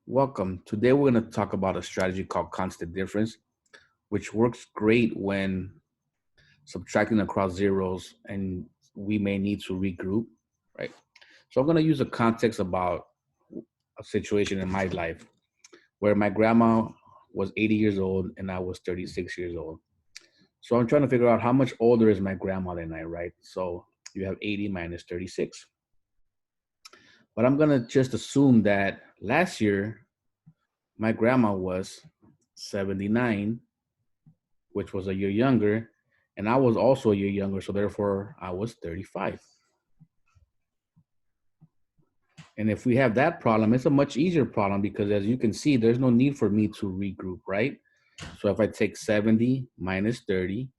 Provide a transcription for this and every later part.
Welcome. Today we're going to talk about a strategy called constant difference, which works great when subtracting across zeros and we may need to regroup, right? So I'm going to use a context about a situation in my life where my grandma was 80 years old and I was 36 years old. So I'm trying to figure out how much older is my grandma than I, right? So you have 80 minus 36. But I'm going to just assume that last year my grandma was 79, which was a year younger, and I was also a year younger, so therefore I was 35. And if we have that problem, it's a much easier problem because as you can see, there's no need for me to regroup, right? So if I take 70 minus 30,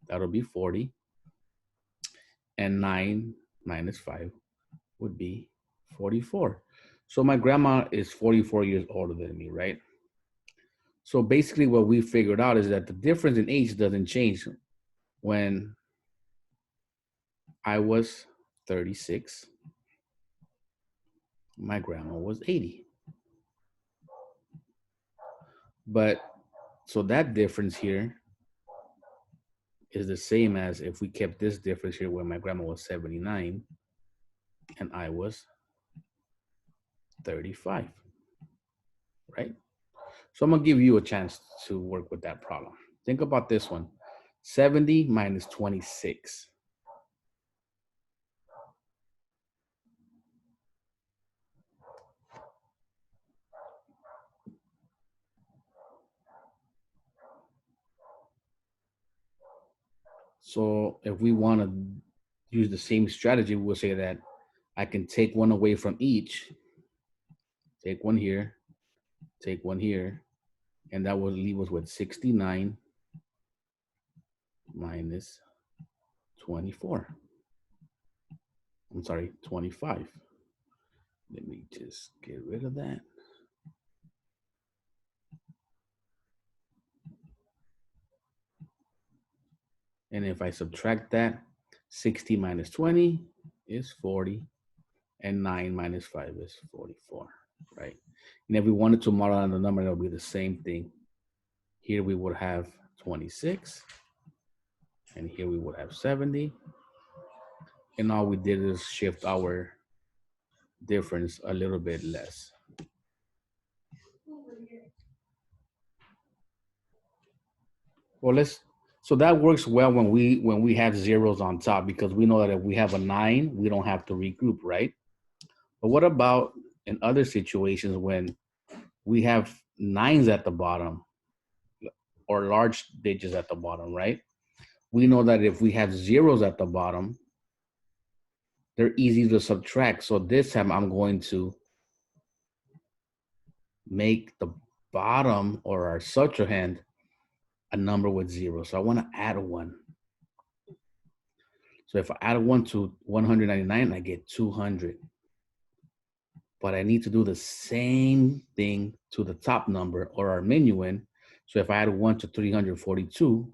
that'll be 40, and 9 minus 5 would be 44. So my grandma is 44 years older than me, right? So basically what we figured out is that the difference in age doesn't change. When I was 36, my grandma was 80. But so that difference here is the same as if we kept this difference here when my grandma was 79 and I was 35, right? So I'm gonna give you a chance to work with that problem. Think about this one. 70 minus 26. So if we want to use the same strategy, we'll say that I can take one away from each, take one here, take one here, and that will leave us with 69 minus 24. I'm sorry, 25. Let me just get rid of that. And if I subtract that, 60 minus 20 is 40, and 9 minus 5 is 44, right? And if we wanted to model the number, that would be the same thing. Here we would have 26, and here we would have 70. And all we did is shift our difference a little bit less. Well, so that works well when we have zeros on top because we know that if we have a 9, we don't have to regroup, right? But what about in other situations when we have 9s at the bottom or large digits at the bottom, right? We know that if we have zeros at the bottom, they're easy to subtract. So this time I'm going to make the bottom or our subtrahend a number with zero. So I want to add a 1. So if I add a 1 to 199, I get 200. But I need to do the same thing to the top number or our minuend. So if I add 1 to 342,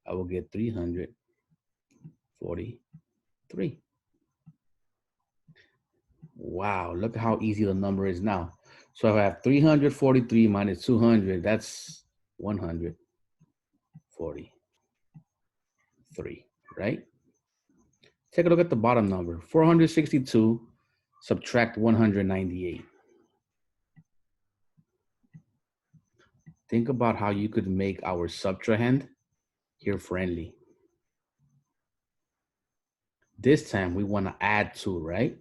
I will get 343. Wow, look how easy the number is now. So if I have 343 minus 200, that's 143, right? Take a look at the bottom number, 462, subtract 198. Think about how you could make our subtrahend here friendly. This time we want to add 2, right?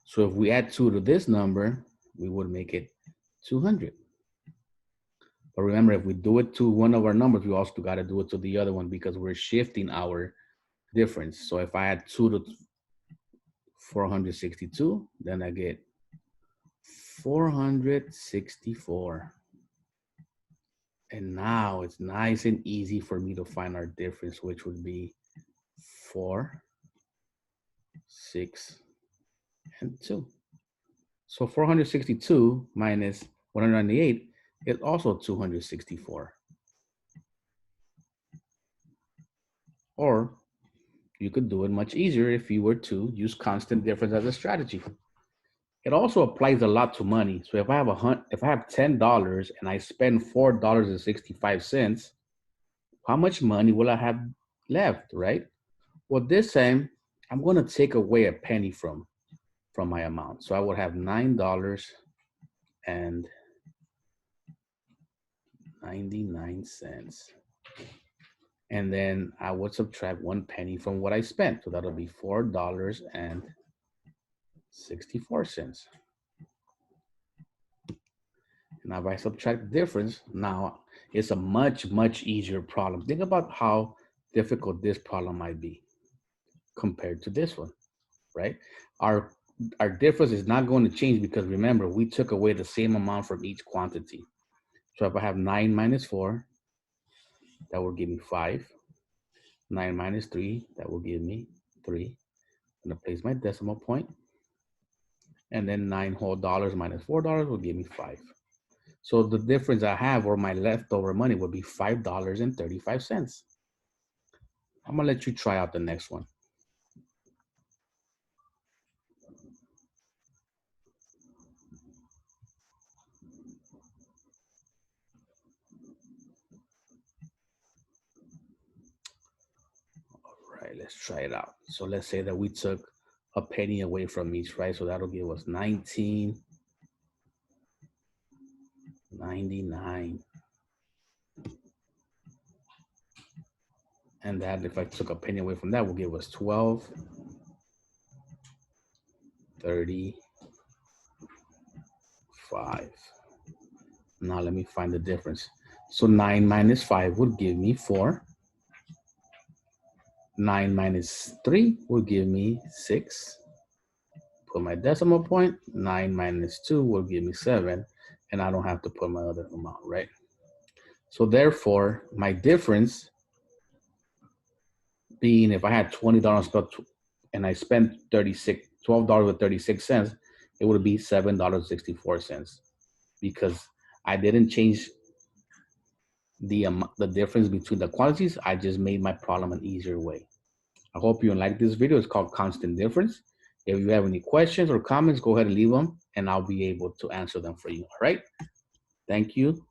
So if we add 2 to this number, we would make it 200. But remember, if we do it to one of our numbers, we also got to do it to the other one because we're shifting our difference. So if I add 2 to 462, then I get 464. And now it's nice and easy for me to find our difference, which would be 4, 6, and 2. So 462 minus 198 is also 264. Or you could do it much easier if you were to use constant difference as a strategy. It also applies a lot to money. So if I have $10 and I spend $4.65, how much money will I have left, right? Well, this time I'm going to take away a penny from my amount. So I would have $9.99. And then I would subtract 1 penny from what I spent. So that'll be $4.64. Now, if I subtract the difference, now it's a much, much easier problem. Think about how difficult this problem might be compared to this one, right? Our difference is not going to change because remember, we took away the same amount from each quantity. So if I have 9 minus 4, that will give me 5. 9 minus 3, that will give me 3. I'm going to place my decimal point. And then 9 whole dollars minus $4 will give me 5. So the difference I have, or my leftover money, would be $5.35. I'm going to let you try out the next one. All right, let's try it out. So let's say that we took a penny away from each, right? So that'll give us $19.99. And that, if I took a penny away from that, will give us $12.35. Now let me find the difference. So 9 minus 5 would give me 4. 9 minus 3 will give me 6. Put my decimal point. 9 minus 2 will give me 7. And I don't have to put my other amount, right? So therefore, my difference being, if I had $20 and I spent $12.36, it would be $7.64, because I didn't change the difference between the quantities. I just made my problem an easier way. I hope you like this video. It's called Constant Difference. If you have any questions or comments, go ahead and leave them and I'll be able to answer them for you. All right. Thank you.